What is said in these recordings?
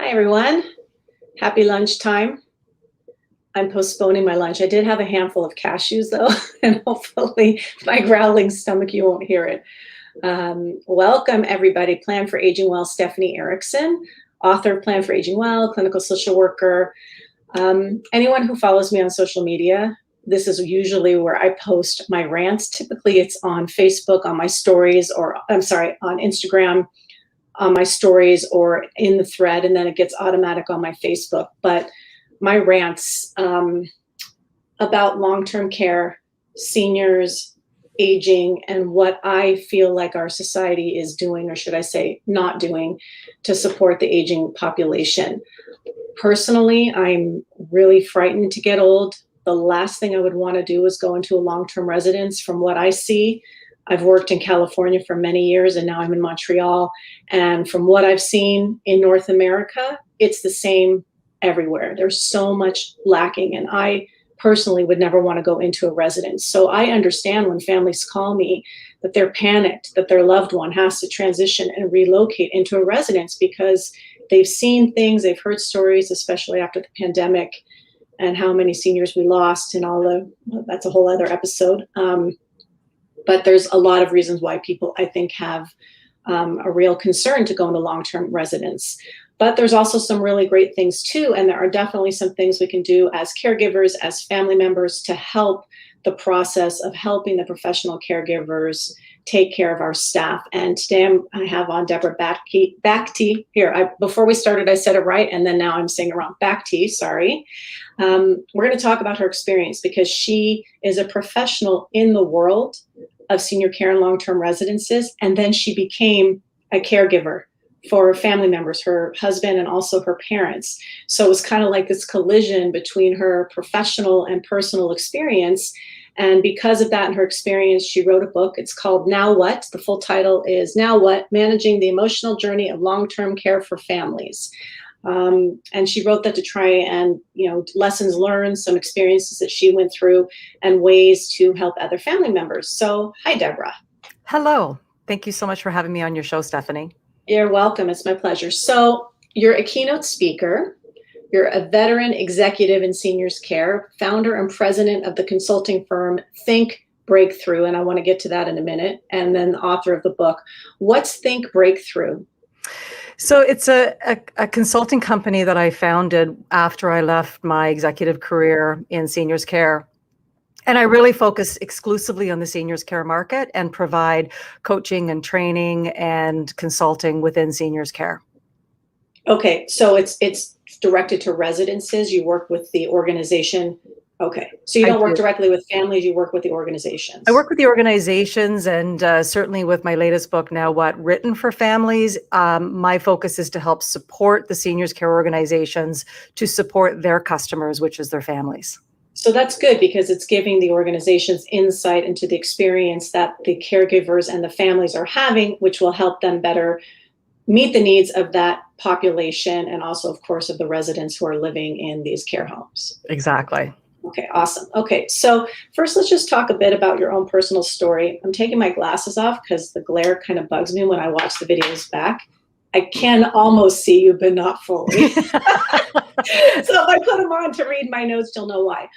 Hi, everyone. Happy lunchtime. I'm postponing my lunch. I did have a handful of cashews, though, and hopefully my growling stomach, you won't hear it. Welcome, everybody. Plan for Aging Well, Stephanie Erickson, author of Plan for Aging Well, clinical social worker. Anyone who follows me on social media, this is usually where I post my rants. Typically, it's on Facebook, on my stories, or I'm sorry, on Instagram, on my stories or in the thread, and then it gets automatic on my Facebook. But my rants about long-term care, seniors, aging, and what I feel like our society is doing, or should I say not doing, to support the aging population. Personally, I'm really frightened to get old. The last thing I would want to do is go into a long-term residence. From what I see, I've worked in California for many years, and now I'm in Montreal. And from what I've seen in North America, it's the same everywhere. There's so much lacking, and I personally would never want to go into a residence. So I understand when families call me that they're panicked that their loved one has to transition and relocate into a residence because they've seen things, they've heard stories, especially after the pandemic, and how many seniors we lost and that's a whole other episode. But there's a lot of reasons why people, I think, have a real concern to go into long-term residence. But there's also some really great things too. And there are definitely some things we can do as caregivers, as family members, to help the process of helping the professional caregivers take care of our staff. And today I have on Deborah Bakhti here. Before we started, I said it right, and then now I'm saying it wrong. Bakhti, sorry. We're going to talk about her experience because she is a professional in the world of senior care and long-term residences, and then she became a caregiver for family members, her husband and also her parents. So it was kind of like this collision between her professional and personal experience. And because of that and her experience, she wrote a book. It's called Now What? The full title is Now What? Managing the Emotional Journey of Long-Term Care for Families. And she wrote that to try and, lessons learned, some experiences that she went through, and ways to help other family members. So, hi, Deborah. Hello. Thank you so much for having me on your show, Stephanie. You're welcome. It's my pleasure. So, you're a keynote speaker. You're a veteran executive in seniors care, founder and president of the consulting firm Think Breakthrough, and I want to get to that in a minute, and then the author of the book. What's Think Breakthrough? So it's a consulting company that I founded after I left my executive career in seniors care. And I really focus exclusively on the seniors care market and provide coaching and training and consulting within seniors care. Okay, so it's directed to residences. You work with the organization. Okay, so you don't work directly with families, you work with the organizations. I work with the organizations, and certainly with my latest book, Now What? Written for families, my focus is to help support the seniors care organizations to support their customers, which is their families. So that's good because it's giving the organizations insight into the experience that the caregivers and the families are having, which will help them better meet the needs of that population and also, of course, of the residents who are living in these care homes. Exactly. Okay, awesome. Okay, so first let's just talk a bit about your own personal story. I'm taking my glasses off because the glare kind of bugs me when I watch the videos back. I can almost see you, but not fully. So if I put them on to read my notes, you'll know why.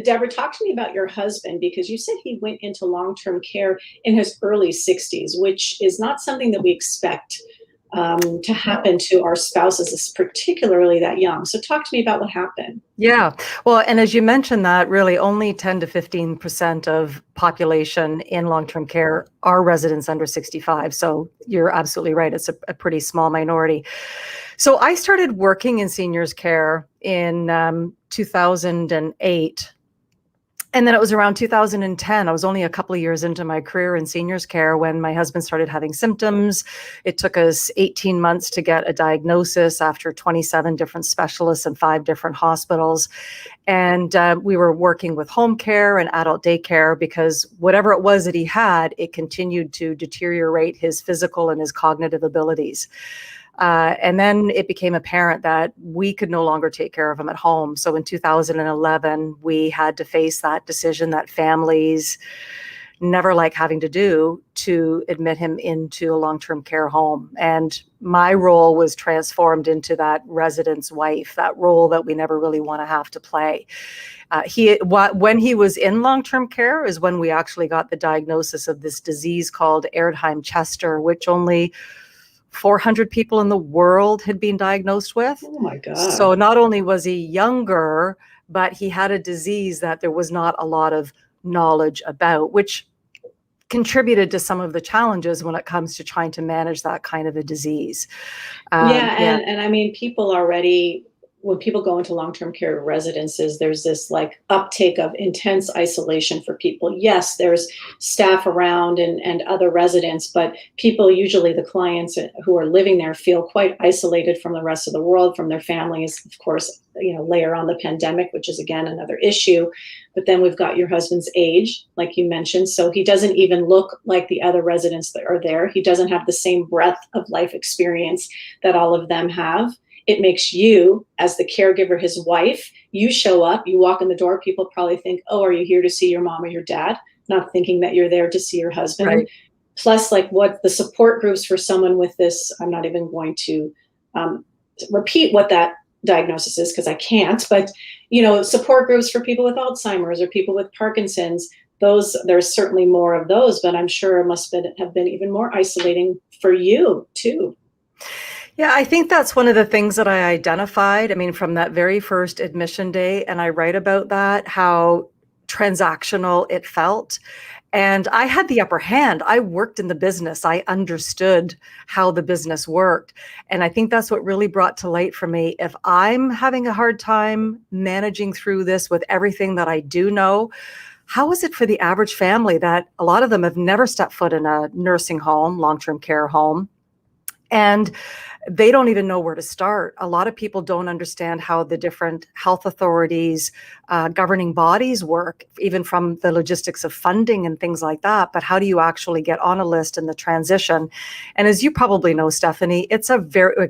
Deborah, talk to me about your husband, because you said he went into long-term care in his early 60s, which is not something that we expect to happen to our spouses, particularly that young. So talk to me about what happened. Yeah. Well, and as you mentioned that really only 10 to 15% of population in long-term care are residents under 65. So you're absolutely right. It's a pretty small minority. So I started working in seniors care in 2008. And then it was around 2010. I was only a couple of years into my career in seniors care when my husband started having symptoms. It took us 18 months to get a diagnosis after 27 different specialists and 5 different hospitals. And we were working with home care and adult daycare because whatever it was that he had, it continued to deteriorate his physical and his cognitive abilities. And then it became apparent that we could no longer take care of him at home. So in 2011, we had to face that decision that families never like having to do to admit him into a long-term care home. And my role was transformed into that resident's wife, that role that we never really want to have to play. When he was in long-term care is when we actually got the diagnosis of this disease called Erdheim-Chester, which only 400 people in the world had been diagnosed with. Oh my God. So not only was he younger, but he had a disease that there was not a lot of knowledge about, which contributed to some of the challenges when it comes to trying to manage that kind of a disease. And I mean, people already, when people go into long-term care residences, there's this like uptake of intense isolation for people. Yes, there's staff around and other residents, but people, usually the clients who are living there, feel quite isolated from the rest of the world, from their families. Of course, layer on the pandemic, which is again another issue. But then we've got your husband's age, like you mentioned. So he doesn't even look like the other residents that are there. He doesn't have the same breadth of life experience that all of them have. It makes you, as the caregiver, his wife, you show up, you walk in the door, people probably think, oh, are you here to see your mom or your dad? Not thinking that you're there to see your husband. Right. Plus, like what the support groups for someone with this, I'm not even going to repeat what that diagnosis is because I can't, but support groups for people with Alzheimer's or people with Parkinson's, there's certainly more of those, but I'm sure it must have been even more isolating for you too. Yeah, I think that's one of the things that I identified. I mean, from that very first admission day, and I write about that, how transactional it felt. And I had the upper hand. I worked in the business. I understood how the business worked. And I think that's what really brought to light for me. If I'm having a hard time managing through this with everything that I do know, how is it for the average family that a lot of them have never stepped foot in a nursing home, long-term care home? And they don't even know where to start. A lot of people don't understand how the different health authorities, governing bodies work, even from the logistics of funding and things like that. But how do you actually get on a list in the transition? And as you probably know, Stephanie, it's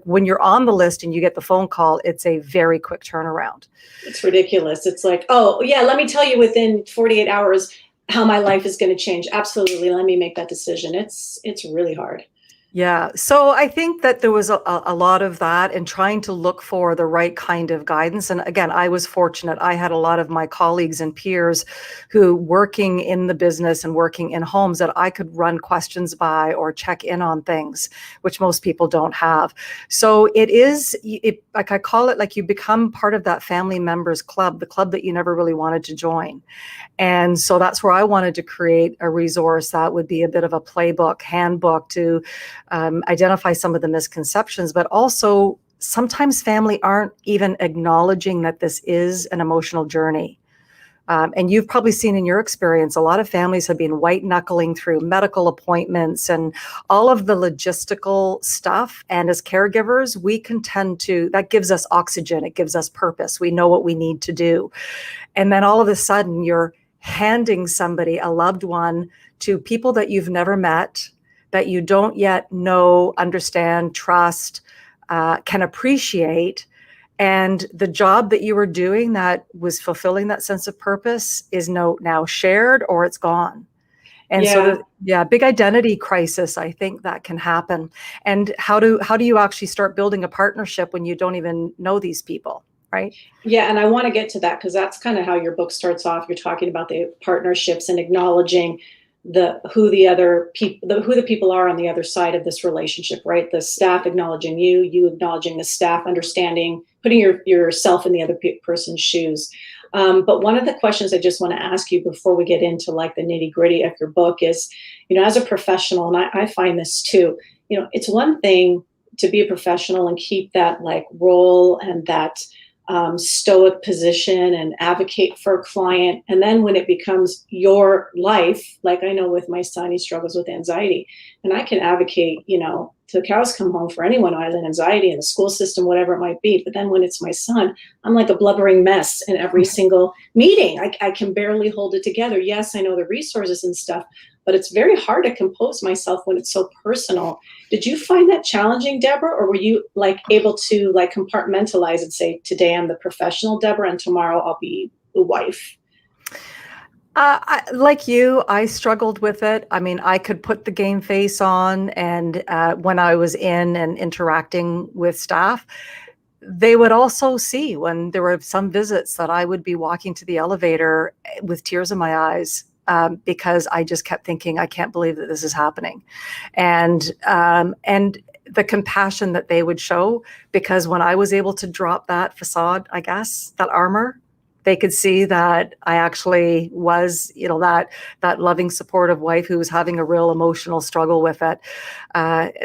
when you're on the list and you get the phone call, it's a very quick turnaround. It's ridiculous. It's like, oh yeah, let me tell you within 48 hours how my life is going to change. Absolutely. Let me make that decision. It's really hard. Yeah. So I think that there was a lot of that and trying to look for the right kind of guidance. And again, I was fortunate. I had a lot of my colleagues and peers who working in the business and working in homes that I could run questions by or check in on things, which most people don't have. So like I call it, like you become part of that family members club, the club that you never really wanted to join. And so that's where I wanted to create a resource that would be a bit of a playbook, handbook to identify some of the misconceptions, but also sometimes family aren't even acknowledging that this is an emotional journey. And you've probably seen in your experience, a lot of families have been white knuckling through medical appointments and all of the logistical stuff. And as caregivers, we can tend to, that gives us oxygen. It gives us purpose. We know what we need to do. And then all of a sudden you're handing somebody, a loved one, to people that you've never met, that you don't yet know, understand, trust, can appreciate. And the job that you were doing that was fulfilling that sense of purpose is now shared or it's gone. And big identity crisis, I think that can happen. And how do you actually start building a partnership when you don't even know these people? Right. Yeah. And I want to get to that because that's kind of how your book starts off. You're talking about the partnerships and acknowledging who the people are on the other side of this relationship, right? The staff acknowledging you acknowledging the staff, understanding, putting yourself in the other person's shoes. But one of the questions I just want to ask you before we get into like the nitty gritty of your book is, as a professional, and I find this too, it's one thing to be a professional and keep that like role and that stoic position and advocate for a client. And then when it becomes your life, like I know with my son, he struggles with anxiety, and I can advocate, till the cows come home for anyone who has an anxiety in the school system, whatever it might be. But then when it's my son, I'm like a blubbering mess in every single meeting. I can barely hold it together. Yes, I know the resources and stuff, but it's very hard to compose myself when it's so personal. Did you find that challenging, Deborah, or were you like able to like compartmentalize and say, today I'm the professional Deborah and tomorrow I'll be the wife? Like you, I struggled with it. I mean, I could put the game face on, and when I was in and interacting with staff, they would also see when there were some visits that I would be walking to the elevator with tears in my eyes, because I just kept thinking, I can't believe that this is happening. And the compassion that they would show, because when I was able to drop that facade, I guess, that armor, they could see that I actually was, that loving, supportive wife who was having a real emotional struggle with it.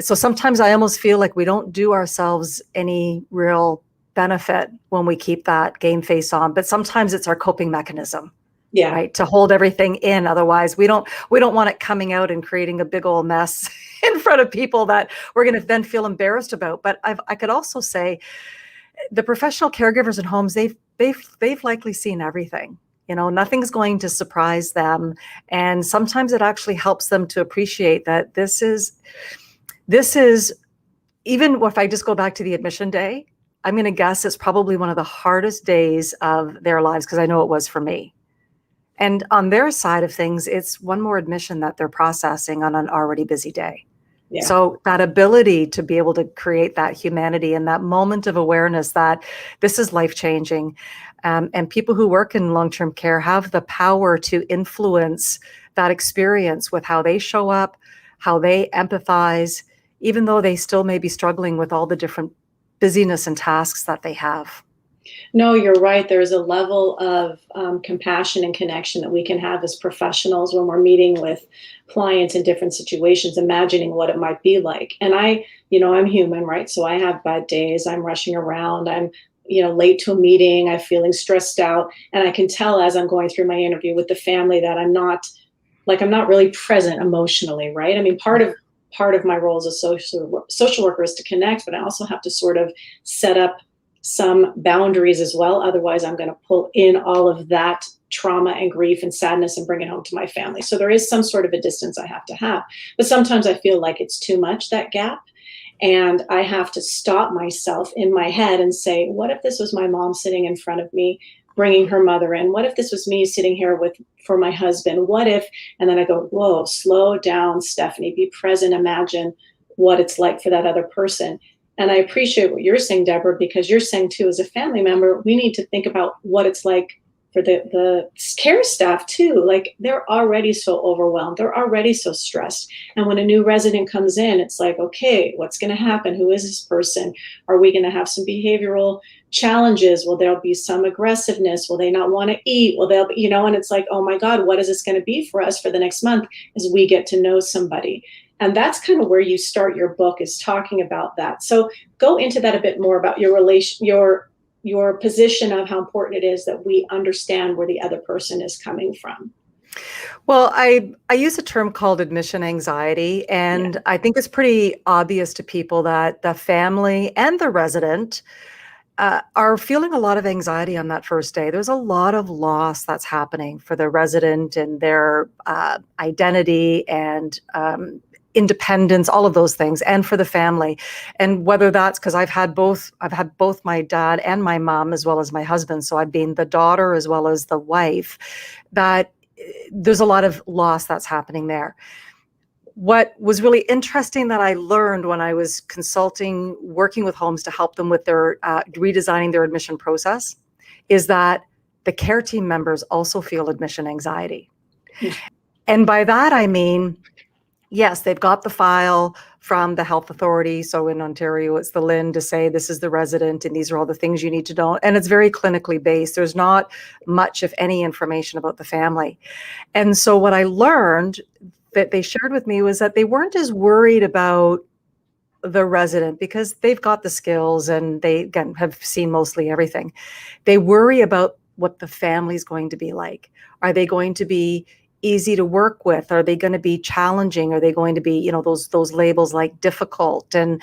So sometimes I almost feel like we don't do ourselves any real benefit when we keep that game face on. But sometimes it's our coping mechanism, Yeah. right? To hold everything in. Otherwise, we don't want it coming out and creating a big old mess in front of people that we're going to then feel embarrassed about. But I could also say the professional caregivers in homes, they've likely seen everything. Nothing's going to surprise them, and sometimes it actually helps them to appreciate that this is even if I just go back to the admission day, I'm going to guess it's probably one of the hardest days of their lives, because I know it was for me. And on their side of things, it's one more admission that they're processing on an already busy day. Yeah. So that ability to be able to create that humanity and that moment of awareness that this is life-changing, and people who work in long-term care have the power to influence that experience with how they show up, how they empathize, even though they still may be struggling with all the different busyness and tasks that they have. No, you're right. There's a level of compassion and connection that we can have as professionals when we're meeting with clients in different situations, imagining what it might be like. And I'm human, right? So I have bad days. I'm rushing around. I'm, late to a meeting. I'm feeling stressed out. And I can tell as I'm going through my interview with the family that I'm not really present emotionally, right? I mean, part of my role as a social worker is to connect, but I also have to sort of set up some boundaries as well. Otherwise, I'm going to pull in all of that trauma and grief and sadness and bring it home to my family. So there is some sort of a distance I have to have. But sometimes I feel like it's too much, that gap. And I have to stop myself in my head and say, what if this was my mom sitting in front of me, bringing her mother in? What if this was me sitting here for my husband? What if, and then I go, whoa, slow down, Stephanie, be present, imagine what it's like for that other person. And I appreciate what you're saying, Deborah, because you're saying too, as a family member, we need to think about what it's like for the care staff too. Like, they're already so overwhelmed. They're already so stressed. And when a new resident comes in, it's like, okay, what's going to happen? Who is this person? Are we going to have some behavioral challenges? Will there be some aggressiveness? Will they not want to eat? Will they, and it's like, oh my God, what is this going to be for us for the next month as we get to know somebody? And that's kind of where you start your book, is talking about that. So go into that a bit more about your relation, your position of how important it is that we understand where the other person is coming from. Well, I use a term called admission anxiety, and Yeah. I think it's pretty obvious to people that the family and the resident are feeling a lot of anxiety on that first day. There's a lot of loss that's happening for the resident and their identity and independence, all of those things, and for the family. And whether that's because I've had both my dad and my mom, as well as my husband. So I've been the daughter as well as the wife, that there's a lot of loss that's happening there. What was really interesting that I learned when I was consulting, working with homes to help them with their redesigning their admission process, is that the care team members also feel admission anxiety. And by that, I mean, yes, they've got the file from the health authority. So in Ontario, it's the LHIN, to say this is the resident and these are all the things you need to know. And it's very clinically based. There's not much, if any, information about the family. And so what I learned that they shared with me was that they weren't as worried about the resident, because they've got the skills and they, again, have seen mostly everything. They worry about what the family's going to be like. Are they going to be easy to work with? Are they going to be challenging? Are they going to be, those labels like difficult? And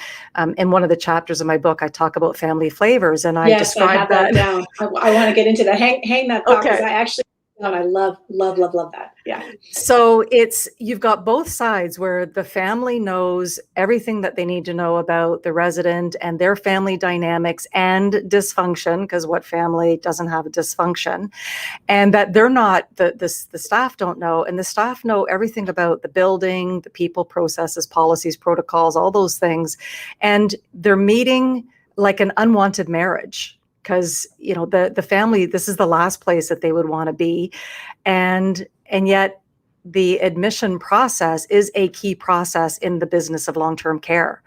in one of the chapters of my book, I talk about family flavors, and I describe I have that down. I want to get into that. Hang that thought, because I actually, I love, love, love, love that. Yeah. So you've got both sides where the family knows everything that they need to know about the resident and their family dynamics and dysfunction, because what family doesn't have a dysfunction, and that they're not, the staff don't know, and the staff know everything about the building, the people, processes, policies, protocols, all those things. And they're meeting like an unwanted marriage, because, the family, this is the last place that they would want to be. And yet the admission process is a key process in the business of long-term care.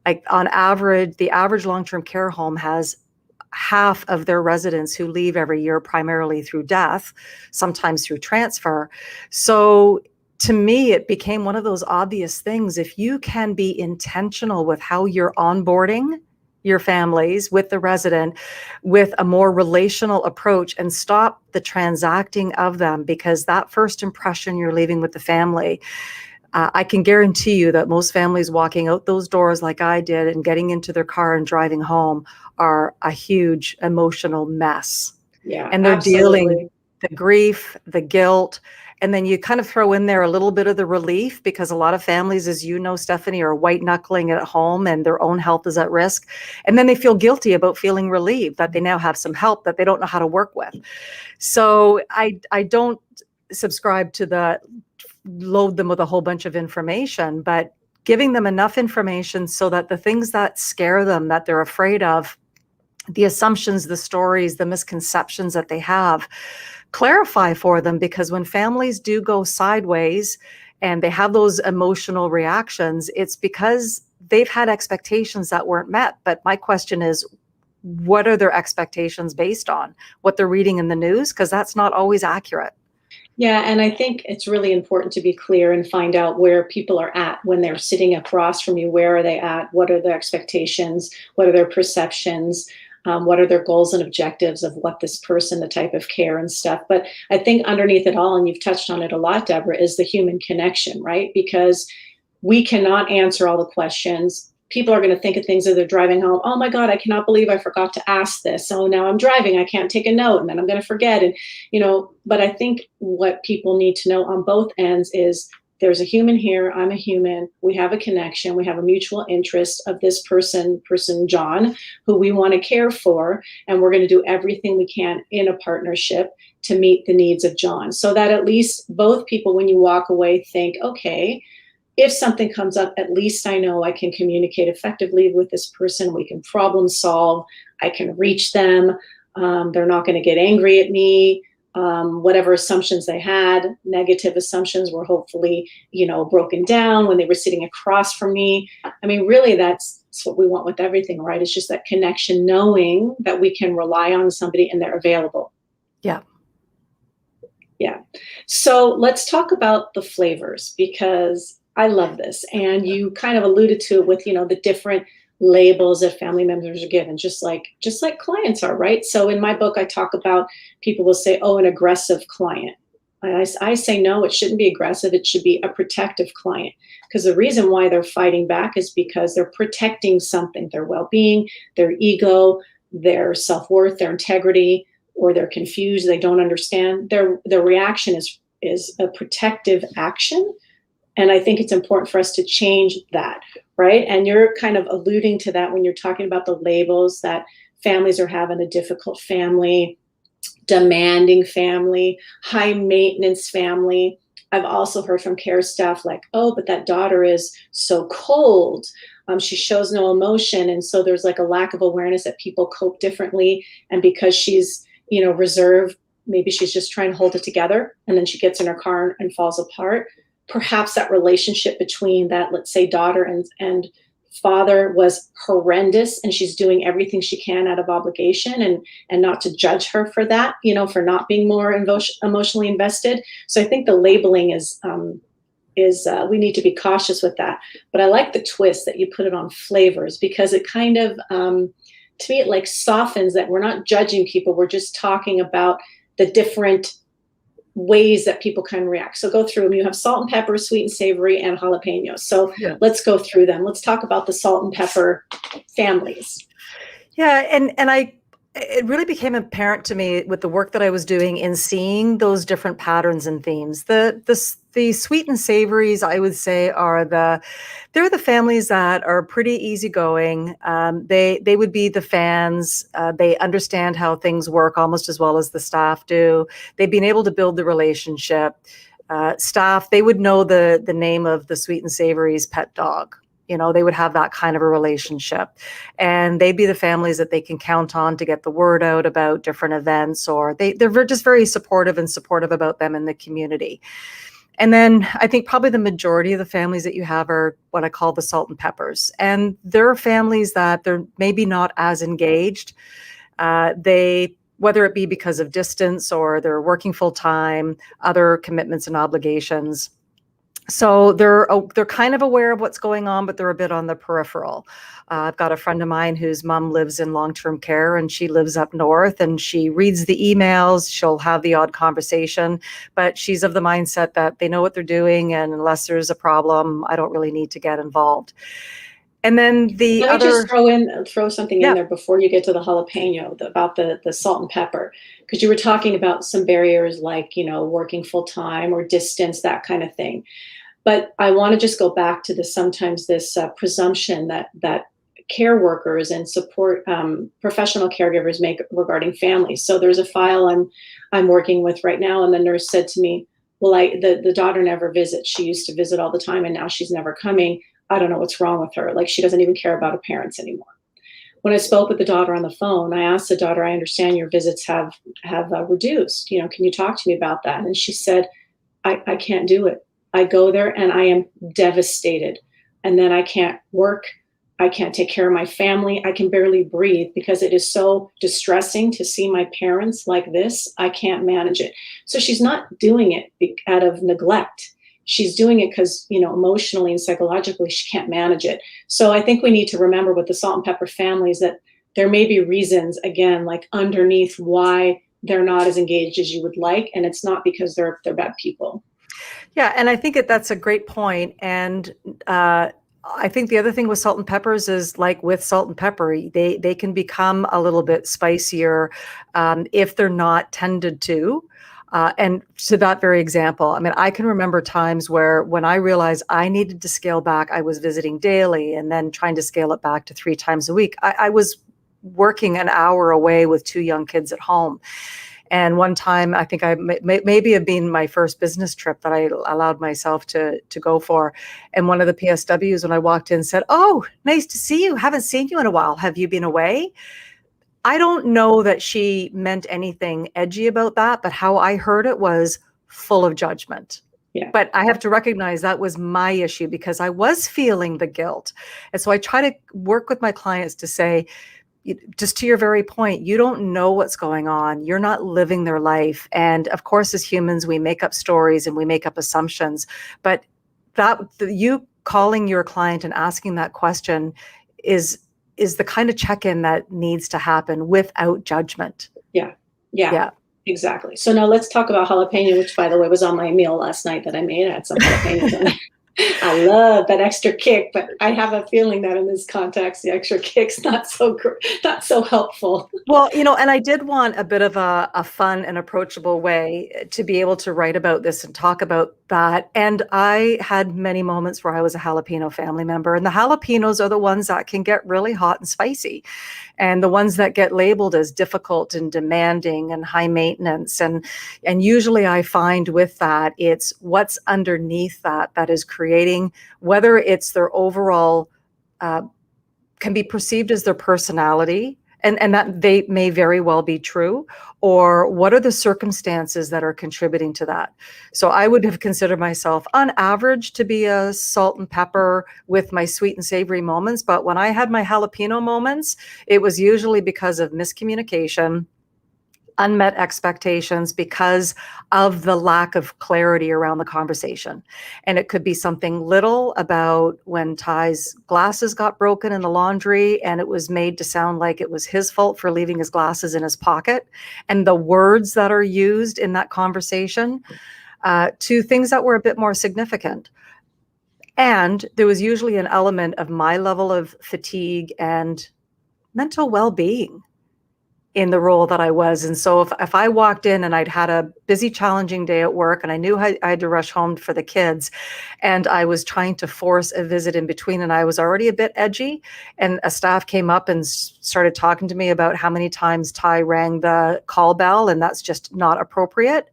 Like on average, the average long-term care home has half of their residents who leave every year, primarily through death, sometimes through transfer. So to me, it became one of those obvious things. If you can be intentional with how you're onboarding your families with the resident with a more relational approach and stop the transacting of them, because that first impression you're leaving with the family, I can guarantee you that most families walking out those doors like I did and getting into their car and driving home are a huge emotional mess. Yeah. And they're absolutely. dealing the grief, the guilt, and then you kind of throw in there a little bit of the relief, because a lot of families, as you know, Stephanie, are white knuckling at home and their own health is at risk. And then they feel guilty about feeling relieved that they now have some help that they don't know how to work with. So I don't subscribe to the load them with a whole bunch of information, but giving them enough information so that the things that scare them, that they're afraid of, the assumptions, the stories, the misconceptions that they have, clarify for them. Because when families do go sideways and they have those emotional reactions, it's because they've had expectations that weren't met. But my question is, what are their expectations based on? What they're reading in the news? Because that's not always accurate. Yeah, and I think it's really important to be clear and find out where people are at when they're sitting across from you. Where are they at? What are their expectations? What are their perceptions? What are their goals and objectives of what this person, the type of care and stuff. But I think underneath it all, and you've touched on it a lot, Deborah, is the human connection, right? Because we cannot answer all the questions. People are going to think of things as they're driving home. Oh my God, I cannot believe I forgot to ask this. So now I'm driving, I can't take a note, and then I'm going to forget. And, but I think what people need to know on both ends is there's a human here, I'm a human, we have a connection, we have a mutual interest of this person John, who we want to care for, and we're going to do everything we can in a partnership to meet the needs of John. So that at least both people, when you walk away, think, okay, if something comes up, at least I know I can communicate effectively with this person. We can problem solve. I can reach them. They're not going to get angry at me. Whatever assumptions they had, negative assumptions, were hopefully, broken down when they were sitting across from me. I mean, really, that's what we want with everything, right? It's just that connection, knowing that we can rely on somebody and they're available. Yeah. Yeah. So let's talk about the flavors, because I love this. And you kind of alluded to it with, the different labels that family members are given, just like clients are, right? So in my book, I talk about, people will say, oh, an aggressive client. And I say, no, it shouldn't be aggressive. It should be a protective client. Because the reason why they're fighting back is because they're protecting something, their well-being, their ego, their self-worth, their integrity, or they're confused, they don't understand. Their reaction is a protective action. And I think it's important for us to change that, right? And you're kind of alluding to that when you're talking about the labels, that families are having a difficult family, demanding family, high maintenance family. I've also heard from care staff like, oh, but that daughter is so cold. She shows no emotion. And so there's like a lack of awareness that people cope differently. And because she's, reserved, maybe she's just trying to hold it together. And then she gets in her car and falls apart. Perhaps that relationship between that, let's say, daughter and father was horrendous, and she's doing everything she can out of obligation, and not to judge her for that, for not being more emotionally invested. So I think the labeling is we need to be cautious with that. But I like the twist that you put it on flavors, because it kind of, to me, it like softens that we're not judging people. We're just talking about the different ways that people can react. So go through them. You have salt and pepper, sweet and savory, and jalapenos. So Let's go through them. Let's talk about the salt and pepper families. Yeah, and it really became apparent to me with the work that I was doing in seeing those different patterns and themes. The sweet and savories, I would say, they're the families that are pretty easygoing. They would be the fans. They understand how things work almost as well as the staff do. They've been able to build the relationship. Staff, they would know the name of the sweet and savory's pet dog. They would have that kind of a relationship, and they'd be the families that they can count on to get the word out about different events, or they're just very supportive about them in the community. And then I think probably the majority of the families that you have are what I call the salt and peppers, and they're families that they're maybe not as engaged. Whether it be because of distance or they're working full time, other commitments and obligations. So they're kind of aware of what's going on, but they're a bit on the peripheral. I've got a friend of mine whose mom lives in long-term care, and she lives up north, and she reads the emails. She'll have the odd conversation, but she's of the mindset that they know what they're doing, and unless there's a problem, I don't really need to get involved. And then Let me just throw something in yeah, there before you get to the jalapeno, about the salt and pepper, because you were talking about some barriers like, working full time or distance, that kind of thing. But I want to just go back to sometimes this presumption that care workers and support professional caregivers make regarding families. So there's a file I'm working with right now, and the nurse said to me, "Well, the daughter never visits. She used to visit all the time, and now she's never coming. I don't know what's wrong with her. Like, she doesn't even care about her parents anymore." When I spoke with the daughter on the phone, I asked the daughter, "I understand your visits have reduced. Can you talk to me about that?" And she said, I can't do it. I go there and I am devastated. And then I can't work. I can't take care of my family. I can barely breathe because it is so distressing to see my parents like this. I can't manage it." So she's not doing it out of neglect. She's doing it because, emotionally and psychologically, she can't manage it. So I think we need to remember with the salt and pepper families that there may be reasons, again, like underneath why they're not as engaged as you would like. And it's not because they're bad people. Yeah, and I think that's a great point. And I think the other thing with salt and peppers is, like with salt and pepper, they can become a little bit spicier if they're not tended to. And to that very example, I mean, I can remember times where when I realized I needed to scale back, I was visiting daily and then trying to scale it back to 3 times a week. I was working an hour away with 2 young kids at home. And one time, I think maybe have been my first business trip that I allowed myself to go for. And one of the PSWs, when I walked in, said, "Oh, nice to see you. Haven't seen you in a while. Have you been away?" I don't know that she meant anything edgy about that, but how I heard it was full of judgment. Yeah. But I have to recognize that was my issue because I was feeling the guilt. And so I try to work with my clients to say, just to your very point, you don't know what's going on. You're not living their life. And of course, as humans, we make up stories and we make up assumptions. But you calling your client and asking that question is the kind of check-in that needs to happen without judgment. Yeah. Exactly. So now let's talk about jalapeno, which, by the way, was on my meal last night that I made. I had some jalapenos on it. I love that extra kick, but I have a feeling that in this context, the extra kick's not so helpful. Well, and I did want a bit of a fun and approachable way to be able to write about this and talk about that. And I had many moments where I was a jalapeno family member, and the jalapenos are the ones that can get really hot and spicy, and the ones that get labeled as difficult and demanding and high maintenance. And usually I find with that, it's what's underneath that is creating, whether it's their overall, can be perceived as their personality, and that they may very well be true, or what are the circumstances that are contributing to that. So I would have considered myself on average to be a salt and pepper with my sweet and savory moments. But when I had my jalapeno moments, it was usually because of miscommunication, unmet expectations, because of the lack of clarity around the conversation. And it could be something little about when Ty's glasses got broken in the laundry and it was made to sound like it was his fault for leaving his glasses in his pocket, and the words that are used in that conversation, to things that were a bit more significant. And there was usually an element of my level of fatigue and mental well-being in the role that I was. And so if I walked in and I'd had a busy, challenging day at work and I knew I had to rush home for the kids and I was trying to force a visit in between and I was already a bit edgy and a staff came up and started talking to me about how many times Ty rang the call bell and that's just not appropriate.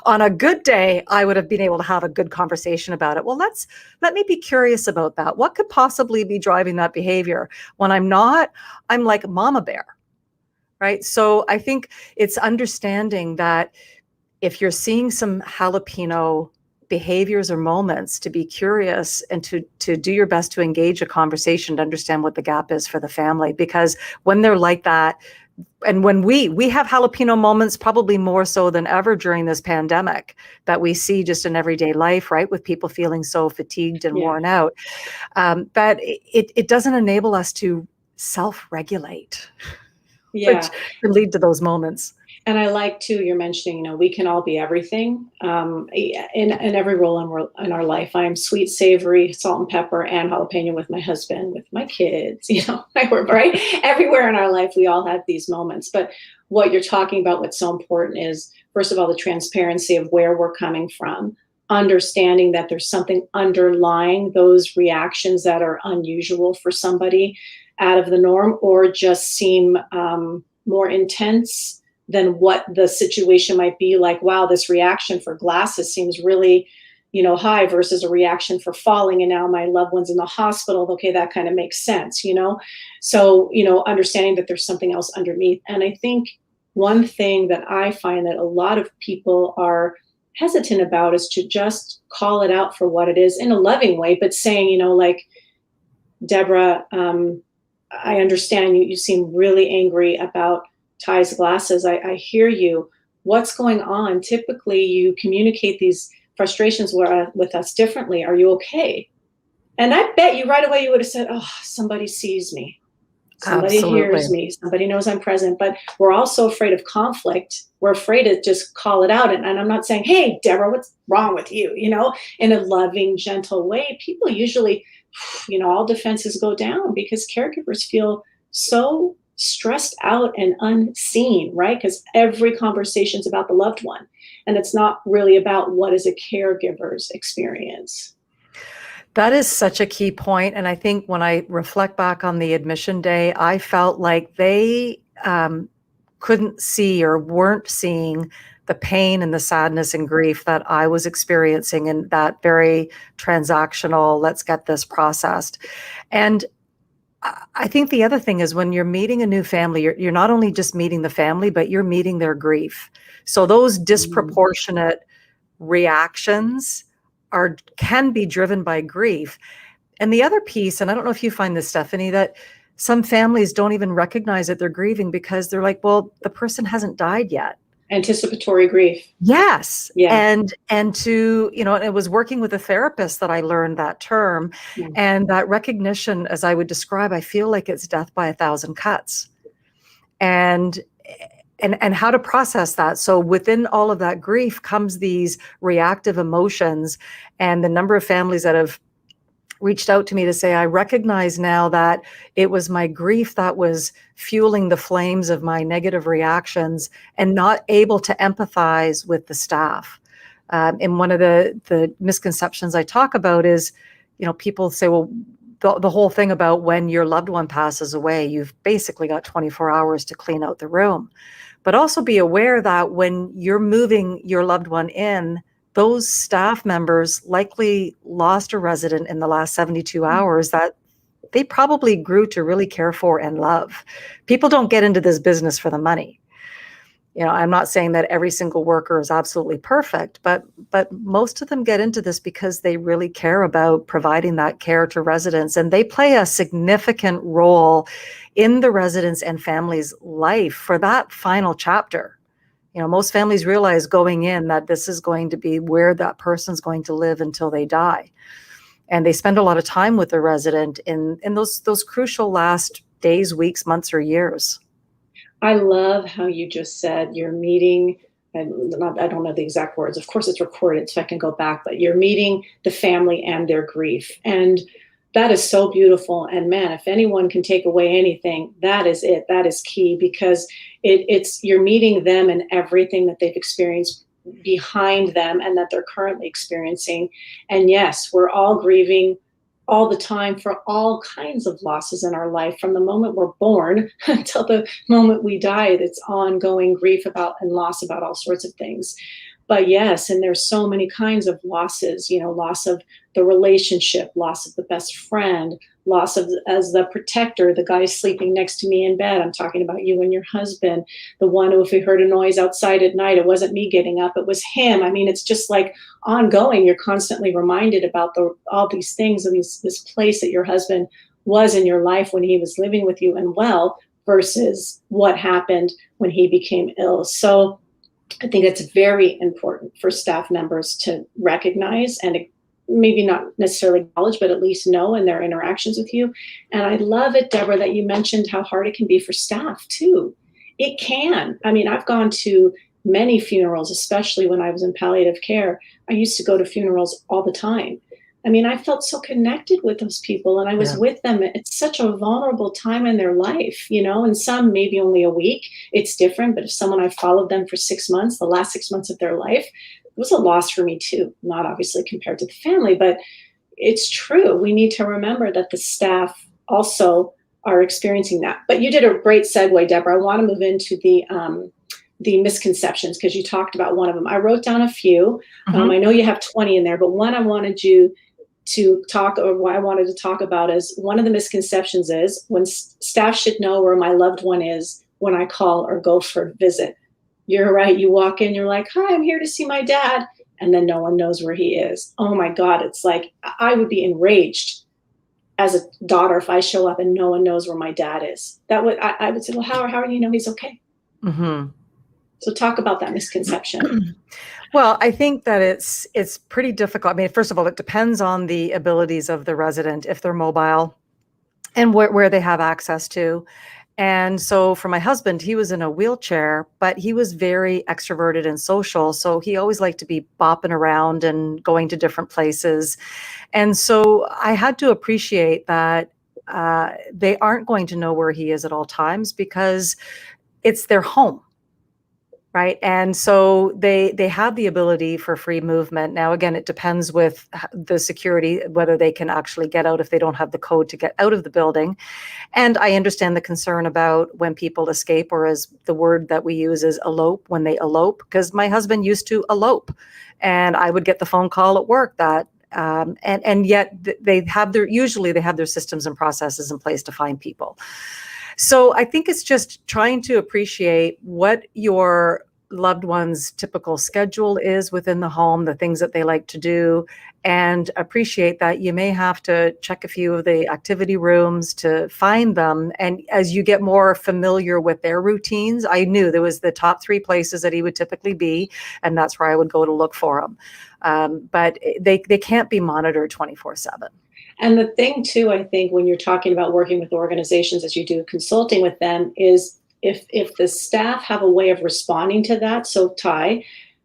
On a good day, I would have been able to have a good conversation about it. Well, let me be curious about that. What could possibly be driving that behavior? When I'm not, I'm like mama bear, right? So I think it's understanding that if you're seeing some jalapeno behaviors or moments, to be curious and to do your best to engage a conversation to understand what the gap is for the family. Because when they're like that, and when we have jalapeno moments, probably more so than ever during this pandemic, that we see just in everyday life, right, with people feeling so fatigued and worn out, that it doesn't enable us to self-regulate, which can lead to those moments. And I like too, you're mentioning, we can all be everything in every role in our life. I'm sweet, savory, salt and pepper, and jalapeno with my husband, with my kids, right? Everywhere in our life, we all have these moments. But what you're talking about, what's so important is, first of all, the transparency of where we're coming from, understanding that there's something underlying those reactions that are unusual for somebody, out of the norm, or just seem more intense than what the situation might be. Like, wow, this reaction for glasses seems really, high versus a reaction for falling. And now my loved one's in the hospital. Okay, that kind of makes sense, So, understanding that there's something else underneath. And I think one thing that I find that a lot of people are hesitant about is to just call it out for what it is in a loving way, but saying, like, Deborah, I understand you seem really angry about Ty's glasses. I hear you. What's going on? Typically, you communicate these frustrations with us differently. Are you okay? And I bet you right away you would have said, oh, somebody sees me. Somebody hears me. Somebody knows I'm present. But we're all so afraid of conflict. We're afraid to just call it out. And I'm not saying, hey, Deborah, what's wrong with you? In a loving, gentle way. People usually, all defenses go down because caregivers feel so stressed out and unseen, right? Because every conversation is about the loved one. And it's not really about what is a caregiver's experience. That is such a key point. And I think when I reflect back on the admission day, I felt like they couldn't see or weren't seeing the pain and the sadness and grief that I was experiencing in that very transactional, let's get this processed. And I think the other thing is when you're meeting a new family, you're not only just meeting the family, but you're meeting their grief. So those disproportionate reactions can be driven by grief. And the other piece, and I don't know if you find this, Stephanie, that some families don't even recognize that they're grieving because they're like, well, the person hasn't died yet. Anticipatory grief. Yes. Yeah. And to, it was working with a therapist that I learned that term. Yeah. And that recognition, as I would describe, I feel like it's death by 1,000 cuts. And how to process that. So within all of that grief comes these reactive emotions, and the number of families that have reached out to me to say, I recognize now that it was my grief that was fueling the flames of my negative reactions and not able to empathize with the staff. And one of the misconceptions I talk about is, people say, well, the whole thing about when your loved one passes away, you've basically got 24 hours to clean out the room. But also be aware that when you're moving your loved one in, those staff members likely lost a resident in the last 72 hours that they probably grew to really care for and love. People don't get into this business for the money. I'm not saying that every single worker is absolutely perfect, but most of them get into this because they really care about providing that care to residents, and they play a significant role in the residents' and families' life for that final chapter. Most families realize going in that this is going to be where that person's going to live until they die. And they spend a lot of time with the resident in those crucial last days, weeks, months, or years. I love how you just said you're meeting, and I don't know the exact words. Of course, it's recorded, so I can go back, but you're meeting the family and their grief. And That is so beautiful. And man, if anyone can take away anything, that is it. That is key, because it's you're meeting them and everything that they've experienced behind them and that they're currently experiencing. And yes, we're all grieving all the time for all kinds of losses in our life, from the moment we're born until the moment we die. It's ongoing grief about and loss about all sorts of things. But yes, and there's so many kinds of losses, loss of the relationship, loss of the best friend, loss of as the protector, the guy sleeping next to me in bed. I'm talking about you and your husband, the one who, if we heard a noise outside at night, it wasn't me getting up, it was him. I mean, it's just like ongoing. You're constantly reminded about all these things and this place that your husband was in your life when he was living with you and well, versus what happened when he became ill. So I think it's very important for staff members to recognize and maybe not necessarily acknowledge, but at least know in their interactions with you. And I love it, Deborah, that you mentioned how hard it can be for staff too. It can. I mean, I've gone to many funerals, especially when I was in palliative care. I used to go to funerals all the time. I mean, I felt so connected with those people and I was with them. It's such a vulnerable time in their life, and some maybe only a week. It's different. But if someone I followed them for 6 months, the last 6 months of their life, it was a loss for me too. Not obviously compared to the family, but it's true. We need to remember that the staff also are experiencing that. But you did a great segue, Deborah. I want to move into the misconceptions, because you talked about one of them. I wrote down a few. I know you have 20 in there, but one I wanted you to talk, or what I wanted to talk about, is one of the misconceptions is when staff should know where my loved one is when I call or go for a visit. You're right. You walk in, you're like, hi, I'm here to see my dad. And then no one knows where he is. Oh my God. It's like, I would be enraged as a daughter if I show up and no one knows where my dad is. I would say, well, how do you know he's okay? Mm-hmm. So talk about that misconception. Well, I think that it's pretty difficult. I mean, first of all, it depends on the abilities of the resident, if they're mobile and where they have access to. And so for my husband, he was in a wheelchair, but he was very extroverted and social. So he always liked to be bopping around and going to different places. And so I had to appreciate that they aren't going to know where he is at all times, because it's their home. Right. And so they have the ability for free movement. Now, again, it depends with the security, whether they can actually get out if they don't have the code to get out of the building. And I understand the concern about when people escape, or as the word that we use is elope, when they elope, because my husband used to elope and I would get the phone call at work that and yet usually they have their systems and processes in place to find people. So I think it's just trying to appreciate what your loved one's typical schedule is within the home, the things that they like to do, and appreciate that you may have to check a few of the activity rooms to find them. And as you get more familiar with their routines, I knew there was the top 3 places that he would typically be, and that's where I would go to look for him. But they can't be monitored 24/7. And the thing too, I think, when you're talking about working with organizations as you do consulting with them, is if the staff have a way of responding to that. So Ty,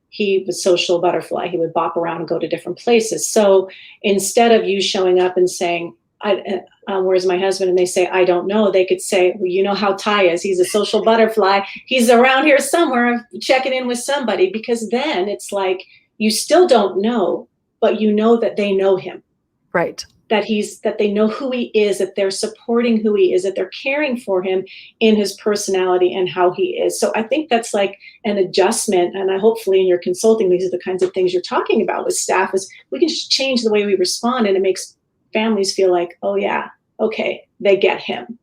he was social butterfly. He would bop around and go to different places. So instead of you showing up and saying, where's my husband? And they say, I don't know. They could say, well, you know how Ty is. He's a social butterfly. He's around here somewhere checking in with somebody. Because then it's like, you still don't know, but you know that they know him. Right. That they know who he is, that they're supporting who he is, that they're caring for him in his personality and how he is. So I think that's like an adjustment. And hopefully in your consulting, these are the kinds of things you're talking about with staff, is we can just change the way we respond, and it makes families feel like, oh yeah, okay, they get him.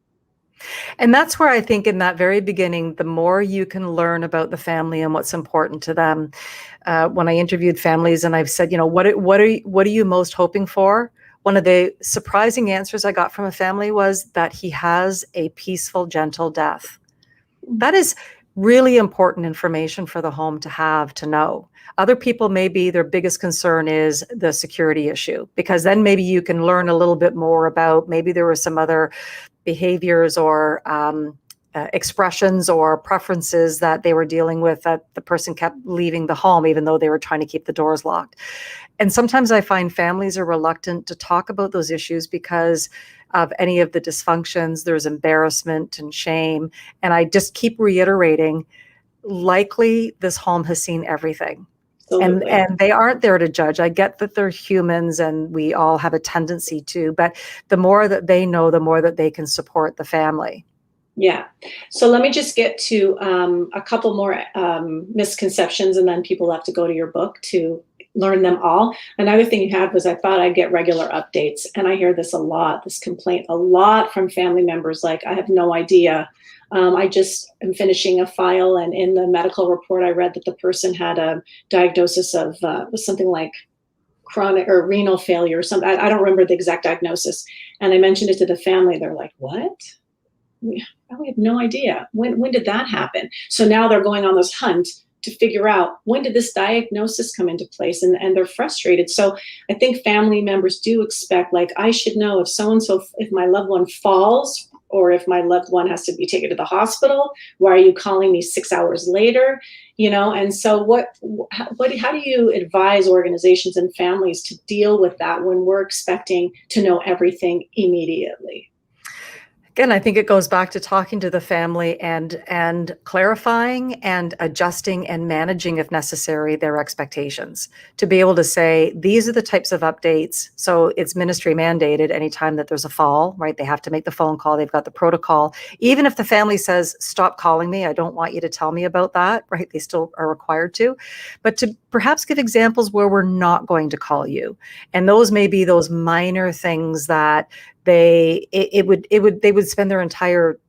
And that's where I think in that very beginning, the more you can learn about the family and what's important to them. When I interviewed families and I've said, what are you most hoping for? One of the surprising answers I got from a family was that he has a peaceful, gentle death. That is really important information for the home to have, to know. Other people, maybe their biggest concern is the security issue, because then maybe you can learn a little bit more about, maybe there were some other behaviors or expressions or preferences that they were dealing with, that the person kept leaving the home even though they were trying to keep the doors locked. And sometimes I find families are reluctant to talk about those issues because of any of the dysfunctions. There's embarrassment and shame. And I just keep reiterating, likely this home has seen everything. Absolutely. And they aren't there to judge. I get that they're humans and we all have a tendency to, but the more that they know, the more that they can support the family. Yeah. So let me just get to a couple more misconceptions, and then people have to go to your book to learn them all. Another thing you had was, I thought I'd get regular updates. And I hear this a lot, this complaint a lot from family members, like, I have no idea. I just am finishing a file, and in the medical report, I read that the person had a diagnosis of was something like chronic or renal failure or something. I don't remember the exact diagnosis. And I mentioned it to the family. They're like, what? We have no idea. When did that happen? So now they're going on this hunt to figure out, when did this diagnosis come into place, and they're frustrated. So I think family members do expect, like, I should know if so-and-so, if my loved one falls, or if my loved one has to be taken to the hospital, why are you calling me 6 hours later? And so how do you advise organizations and families to deal with that when we're expecting to know everything immediately? Again, I think it goes back to talking to the family and clarifying and adjusting and managing, if necessary, their expectations, to be able to say, these are the types of updates. So it's ministry mandated anytime that there's a fall, right? They have to make the phone call. They've got the protocol. Even if the family says, stop calling me, I don't want you to tell me about that, right? They still are required to. But to perhaps give examples where we're not going to call you. And those may be those minor things that they would spend their entire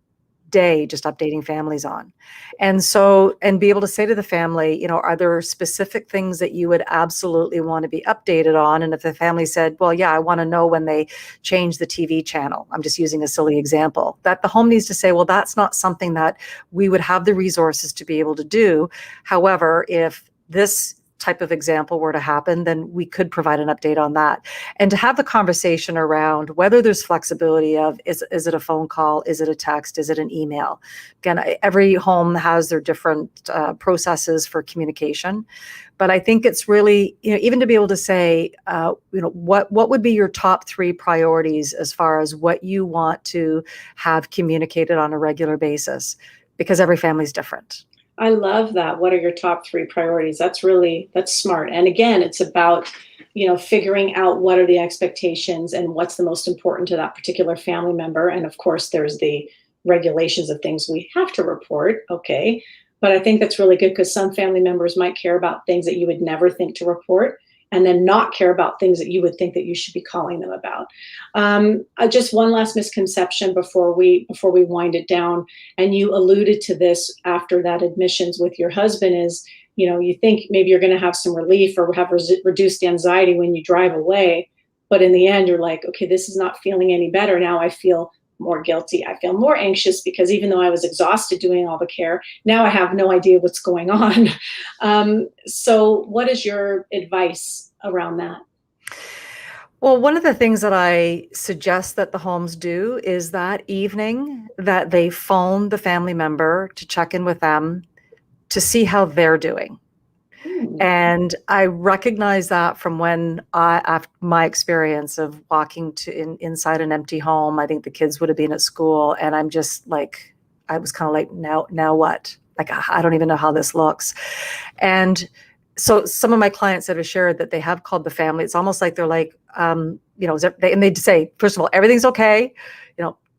day just updating families on. And be able to say to the family, are there specific things that you would absolutely want to be updated on? And if the family said, well, yeah, I want to know when they change the TV channel, I'm just using a silly example, that the home needs to say, well, that's not something that we would have the resources to be able to do. However, if this type of example were to happen, then we could provide an update on that. And to have the conversation around whether there's flexibility of, is it a phone call? Is it a text? Is it an email? Again, every home has their different processes for communication. But I think it's really, even to be able to say, what would be your top 3 priorities as far as what you want to have communicated on a regular basis, because every family is different. I love that. What are your top 3 priorities? That's smart. And again, it's about, figuring out what are the expectations and what's the most important to that particular family member. And of course, there's the regulations of things we have to report. Okay. But I think that's really good, because some family members might care about things that you would never think to report, and then not care about things that you would think that you should be calling them about. Just one last misconception before we wind it down, and you alluded to this after that admissions with your husband, is, you think maybe you're going to have some relief or have reduced anxiety when you drive away, but in the end you're like, okay, this is not feeling any better. Now I feel more guilty. I feel more anxious, because even though I was exhausted doing all the care, now I have no idea what's going on. So what is your advice around that? Well, one of the things that I suggest that the homes do is that evening that they phone the family member to check in with them to see how they're doing. And I recognize that from when after my experience of walking inside an empty home. I think the kids would have been at school, and I'm just like, I was kind of like, now what? Like, I don't even know how this looks. And so some of my clients that have shared that they have called the family, it's almost like they're like, and they'd say, first of all, everything's okay.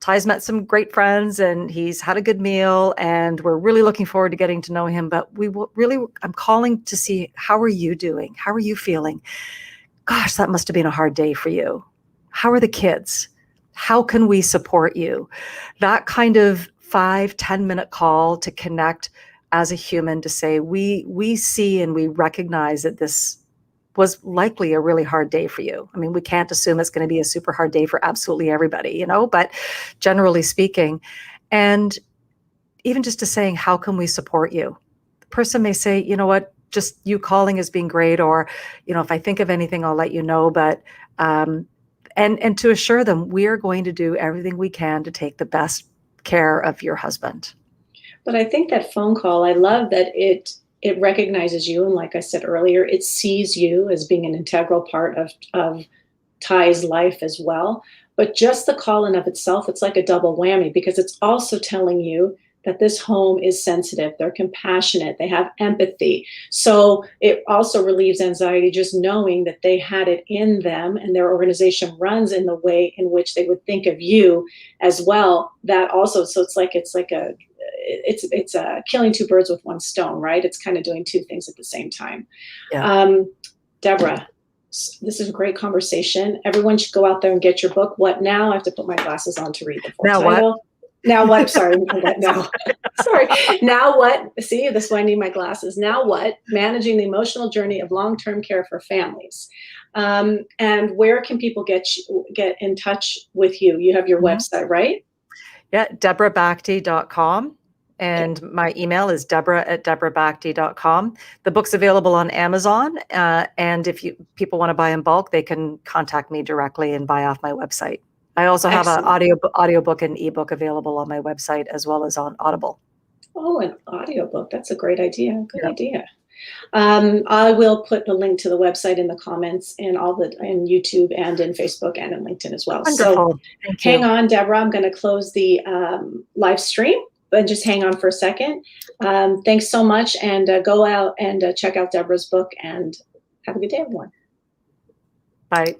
Ty's met some great friends and he's had a good meal, and we're really looking forward to getting to know him. But I'm calling to see, how are you doing? How are you feeling? Gosh, that must have been a hard day for you. How are the kids? How can we support you? That kind of 5-10 minute call to connect as a human, to say, we see and we recognize that this was likely a really hard day for you. I mean, we can't assume it's going to be a super hard day for absolutely everybody, but generally speaking. And even just to saying, how can we support you? The person may say, you know what, just you calling has been great, or, if I think of anything, I'll let you know. But, and to assure them, we are going to do everything we can to take the best care of your husband. But I think that phone call, I love that it recognizes you, and like I said earlier, it sees you as being an integral part of Ty's life as well. But just the call in of itself, it's like a double whammy, because it's also telling you that this home is sensitive, they're compassionate, they have empathy. So it also relieves anxiety just knowing that they had it in them and their organization runs in the way in which they would think of you as well. That also, so it's killing two birds with one stone, right? It's kind of doing two things at the same time. Yeah. Deborah, this is a great conversation. Everyone should go out there and get your book. What now? I have to put my glasses on to read the full title. What? Now what? Sorry, what now? Sorry. Now what? See, this is why I need my glasses. Now what? Managing the emotional journey of long-term care for families. And where can people get in touch with you? You have your website, right? Yeah, DeborahBhakti.com. And my email is Deborah@DeborahBhakti.com. The book's available on Amazon. And if people want to buy in bulk, they can contact me directly and buy off my website. I also have an audiobook and ebook available on my website as well as on Audible. Oh, an audiobook. That's a great idea. Good idea. I will put the link to the website in the comments in YouTube and in Facebook and in LinkedIn as well. Wonderful. So hang on, Deborah. I'm going to close the live stream, but just hang on for a second. Thanks so much, and go out and check out Deborah's book, and have a good day, everyone. Bye.